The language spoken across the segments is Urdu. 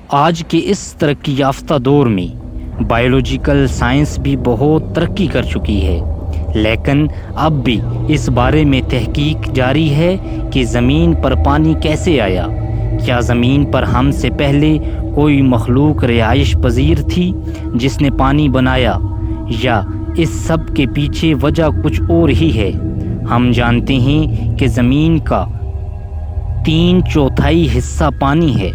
آج کے اس ترقی یافتہ دور میں بایولوجیکل سائنس بھی بہت ترقی کر چکی ہے، لیکن اب بھی اس بارے میں تحقیق جاری ہے کہ زمین پر پانی کیسے آیا۔ کیا زمین پر ہم سے پہلے کوئی مخلوق رہائش پذیر تھی جس نے پانی بنایا، یا اس سب کے پیچھے وجہ کچھ اور ہی ہے؟ ہم جانتے ہیں کہ زمین کا 3/4 حصہ پانی ہے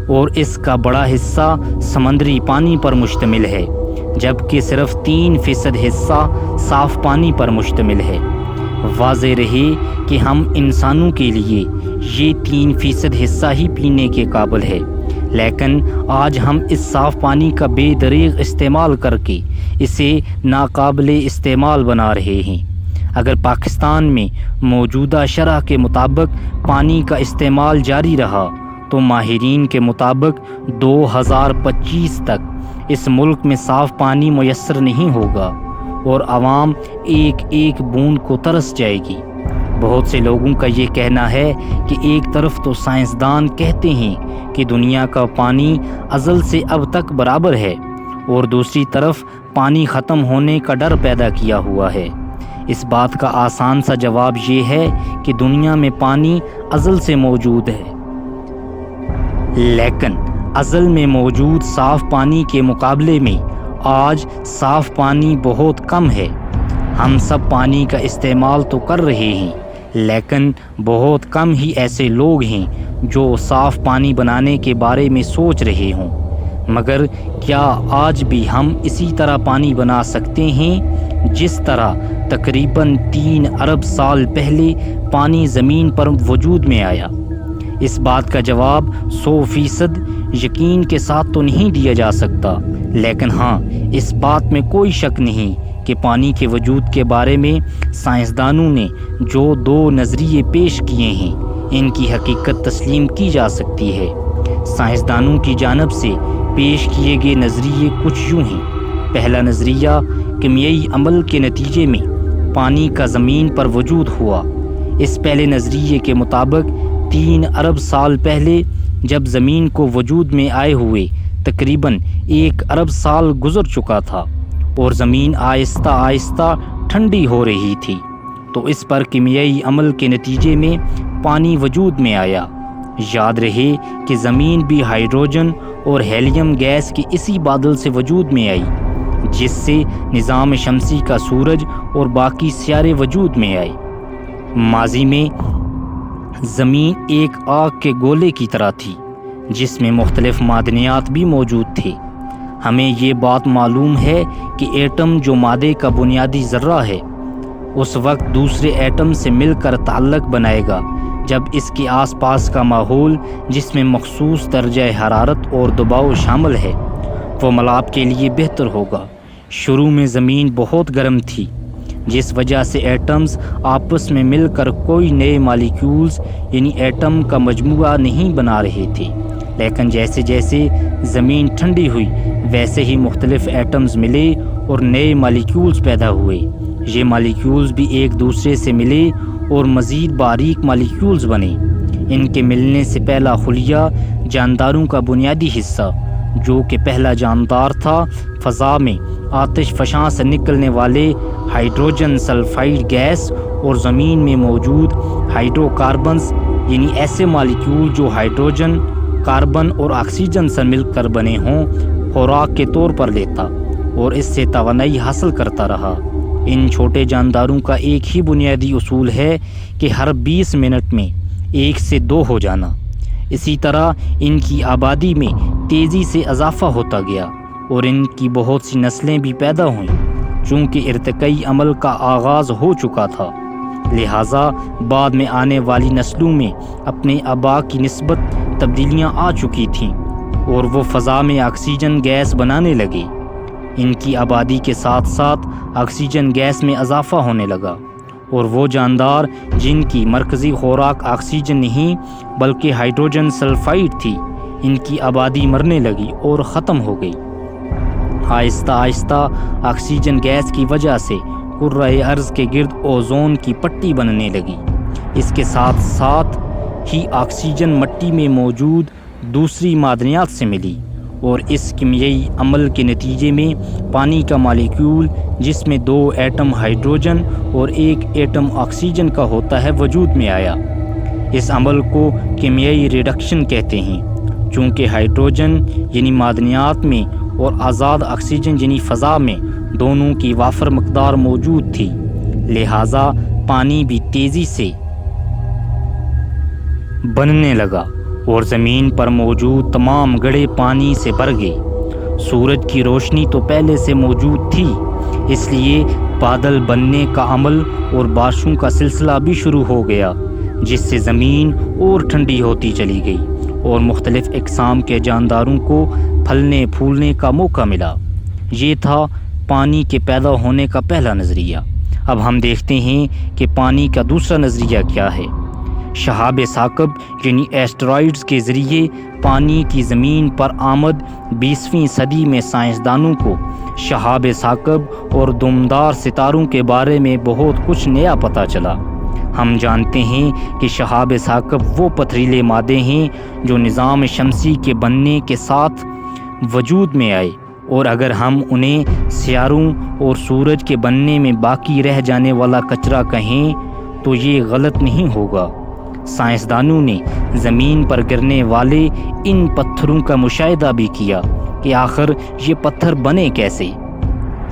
اور اس کا بڑا حصہ سمندری پانی پر مشتمل ہے، جبکہ صرف 3% حصہ صاف پانی پر مشتمل ہے۔ واضح رہے کہ ہم انسانوں کے لیے یہ 3% حصہ ہی پینے کے قابل ہے، لیکن آج ہم اس صاف پانی کا بے دریغ استعمال کر کے اسے ناقابل استعمال بنا رہے ہیں۔ اگر پاکستان میں موجودہ شرح کے مطابق پانی کا استعمال جاری رہا تو ماہرین کے مطابق 2025 تک اس ملک میں صاف پانی میسر نہیں ہوگا اور عوام ایک ایک بوند کو ترس جائے گی۔ بہت سے لوگوں کا یہ کہنا ہے کہ ایک طرف تو سائنسدان کہتے ہیں کہ دنیا کا پانی ازل سے اب تک برابر ہے، اور دوسری طرف پانی ختم ہونے کا ڈر پیدا کیا ہوا ہے۔ اس بات کا آسان سا جواب یہ ہے کہ دنیا میں پانی ازل سے موجود ہے، لیکن ازل میں موجود صاف پانی کے مقابلے میں آج صاف پانی بہت کم ہے۔ ہم سب پانی کا استعمال تو کر رہے ہیں، لیکن بہت کم ہی ایسے لوگ ہیں جو صاف پانی بنانے کے بارے میں سوچ رہے ہوں۔ مگر کیا آج بھی ہم اسی طرح پانی بنا سکتے ہیں جس طرح تقریباً 3 ارب سال پہلے پانی زمین پر وجود میں آیا؟ اس بات کا جواب 100% یقین کے ساتھ تو نہیں دیا جا سکتا، لیکن ہاں، اس بات میں کوئی شک نہیں کہ پانی کے وجود کے بارے میں سائنسدانوں نے جو 2 نظریے پیش کیے ہیں، ان کی حقیقت تسلیم کی جا سکتی ہے۔ سائنسدانوں کی جانب سے پیش کیے گئے نظریے کچھ یوں ہیں۔ پہلا نظریہ، کیمیائی عمل کے نتیجے میں پانی کا زمین پر وجود ہوا۔ اس پہلے نظریے کے مطابق 3 ارب سال پہلے جب زمین کو وجود میں آئے ہوئے تقریباً 1 ارب سال گزر چکا تھا اور زمین آہستہ آہستہ ٹھنڈی ہو رہی تھی، تو اس پر کیمیائی عمل کے نتیجے میں پانی وجود میں آیا۔ یاد رہے کہ زمین بھی ہائیڈروجن اور ہیلیم گیس کے اسی بادل سے وجود میں آئی، جس سے نظام شمسی کا سورج اور باقی سیارے وجود میں آئے۔ ماضی میں زمین ایک آگ کے گولے کی طرح تھی جس میں مختلف معدنیات بھی موجود تھے۔ ہمیں یہ بات معلوم ہے کہ ایٹم جو مادے کا بنیادی ذرہ ہے، اس وقت دوسرے ایٹم سے مل کر تعلق بنائے گا جب اس کے آس پاس کا ماحول، جس میں مخصوص درجہ حرارت اور دباؤ شامل ہے، وہ ملاپ کے لیے بہتر ہوگا۔ شروع میں زمین بہت گرم تھی، جس وجہ سے ایٹمز آپس میں مل کر کوئی نئے مالیکیولز یعنی ایٹم کا مجموعہ نہیں بنا رہے تھے، لیکن جیسے جیسے زمین ٹھنڈی ہوئی ویسے ہی مختلف ایٹمز ملے اور نئے مالیکیولز پیدا ہوئے۔ یہ مالیکیولز بھی ایک دوسرے سے ملے اور مزید باریک مالیکیولز بنے۔ ان کے ملنے سے پہلا خلیہ، جانداروں کا بنیادی حصہ، جو کہ پہلا جاندار تھا، فضا میں آتش فشاں سے نکلنے والے ہائیڈروجن سلفائڈ گیس اور زمین میں موجود ہائیڈرو کاربنز یعنی ایسے مالیکیول جو ہائیڈروجن، کاربن اور آکسیجن سے مل کر بنے ہوں، خوراک کے طور پر لیتا اور اس سے توانائی حاصل کرتا رہا۔ ان چھوٹے جانداروں کا ایک ہی بنیادی اصول ہے کہ ہر 20 منٹ میں 1 سے 2 ہو جانا۔ اسی طرح ان کی آبادی میں تیزی سے اضافہ ہوتا گیا اور ان کی بہت سی نسلیں بھی پیدا ہوئیں۔ چونکہ ارتقائی عمل کا آغاز ہو چکا تھا، لہٰذا بعد میں آنے والی نسلوں میں اپنے آباء کی نسبت تبدیلیاں آ چکی تھیں اور وہ فضا میں آکسیجن گیس بنانے لگے۔ ان کی آبادی کے ساتھ ساتھ آکسیجن گیس میں اضافہ ہونے لگا اور وہ جاندار جن کی مرکزی خوراک آکسیجن نہیں بلکہ ہائیڈروجن سلفائڈ تھی، ان کی آبادی مرنے لگی اور ختم ہو گئی۔ آہستہ آہستہ آکسیجن گیس کی وجہ سے کرۂ ارض کے گرد اوزون کی پٹی بننے لگی۔ اس کے ساتھ ساتھ ہی آکسیجن مٹی میں موجود دوسری معدنیات سے ملی، اور اس کیمیائی عمل کے نتیجے میں پانی کا مالیکیول جس میں 2 ایٹم ہائیڈروجن اور 1 ایٹم آکسیجن کا ہوتا ہے وجود میں آیا۔ اس عمل کو کیمیائی ریڈکشن کہتے ہیں۔ چونکہ ہائیڈروجن یعنی معدنیات میں اور آزاد آکسیجن یعنی فضا میں دونوں کی وافر مقدار موجود تھی، لہٰذا پانی بھی تیزی سے بننے لگا اور زمین پر موجود تمام گڑھے پانی سے بھر گئے۔ سورج کی روشنی تو پہلے سے موجود تھی، اس لیے بادل بننے کا عمل اور بارشوں کا سلسلہ بھی شروع ہو گیا، جس سے زمین اور ٹھنڈی ہوتی چلی گئی اور مختلف اقسام کے جانداروں کو پھلنے پھولنے کا موقع ملا۔ یہ تھا پانی کے پیدا ہونے کا پہلا نظریہ۔ اب ہم دیکھتے ہیں کہ پانی کا دوسرا نظریہ کیا ہے۔ شہاب ثاقب یعنی ایسٹرائڈز کے ذریعے پانی کی زمین پر آمد 20ویں صدی میں سائنسدانوں کو شہاب ثاقب اور دمدار ستاروں کے بارے میں بہت کچھ نیا پتہ چلا۔ ہم جانتے ہیں کہ شہاب ثاقب وہ پتھریلے مادے ہیں جو نظام شمسی کے بننے کے ساتھ وجود میں آئے، اور اگر ہم انہیں سیاروں اور سورج کے بننے میں باقی رہ جانے والا کچرا کہیں تو یہ غلط نہیں ہوگا۔ سائنسدانوں نے زمین پر گرنے والے ان پتھروں کا مشاہدہ بھی کیا کہ آخر یہ پتھر بنے کیسے۔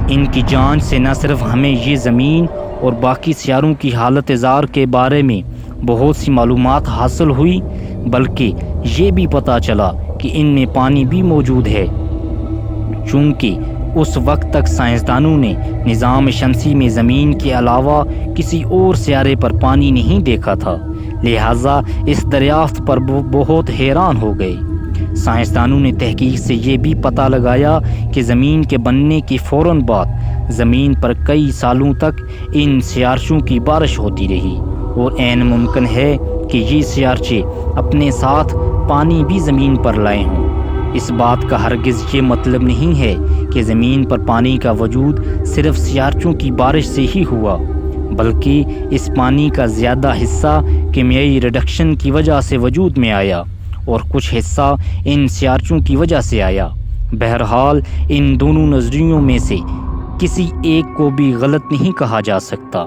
ان کی جانچ سے نہ صرف ہمیں یہ زمین اور باقی سیاروں کی حالت زار کے بارے میں بہت سی معلومات حاصل ہوئی، بلکہ یہ بھی پتہ چلا کہ ان میں پانی بھی موجود ہے۔ چونکہ اس وقت تک سائنسدانوں نے نظام شمسی میں زمین کے علاوہ کسی اور سیارے پر پانی نہیں دیکھا تھا، لہٰذا اس دریافت پر بہت حیران ہو گئے۔ سائنسدانوں نے تحقیق سے یہ بھی پتہ لگایا کہ زمین کے بننے کے فوراً بعد زمین پر کئی سالوں تک ان سیارچوں کی بارش ہوتی رہی، اور عین ممکن ہے کہ یہ سیارچے اپنے ساتھ پانی بھی زمین پر لائے ہوں۔ اس بات کا ہرگز یہ مطلب نہیں ہے کہ زمین پر پانی کا وجود صرف سیارچوں کی بارش سے ہی ہوا، بلکہ اس پانی کا زیادہ حصہ کیمیائی ریڈکشن کی وجہ سے وجود میں آیا اور کچھ حصہ ان سیارچوں کی وجہ سے آیا۔ بہرحال ان دونوں نظریوں میں سے کسی ایک کو بھی غلط نہیں کہا جا سکتا،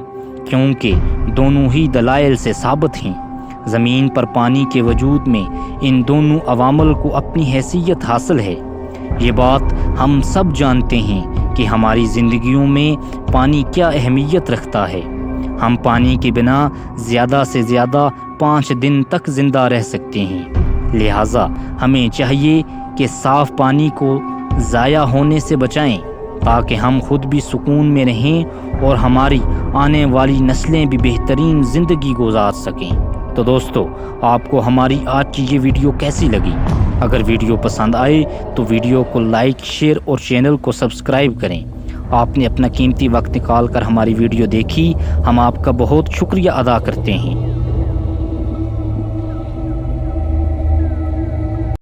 کیونکہ دونوں ہی دلائل سے ثابت ہیں۔ زمین پر پانی کے وجود میں ان دونوں عوامل کو اپنی حیثیت حاصل ہے۔ یہ بات ہم سب جانتے ہیں کہ ہماری زندگیوں میں پانی کیا اہمیت رکھتا ہے۔ ہم پانی کے بنا زیادہ سے زیادہ 5 دن تک زندہ رہ سکتے ہیں، لہٰذا ہمیں چاہیے کہ صاف پانی کو ضائع ہونے سے بچائیں تاکہ ہم خود بھی سکون میں رہیں اور ہماری آنے والی نسلیں بھی بہترین زندگی گزار سکیں۔ تو دوستو، آپ کو ہماری آج کی یہ ویڈیو کیسی لگی؟ اگر ویڈیو پسند آئے تو ویڈیو کو لائک، شیئر اور چینل کو سبسکرائب کریں۔ آپ نے اپنا قیمتی وقت نکال کر ہماری ویڈیو دیکھی، ہم آپ کا بہت شکریہ ادا کرتے ہیں۔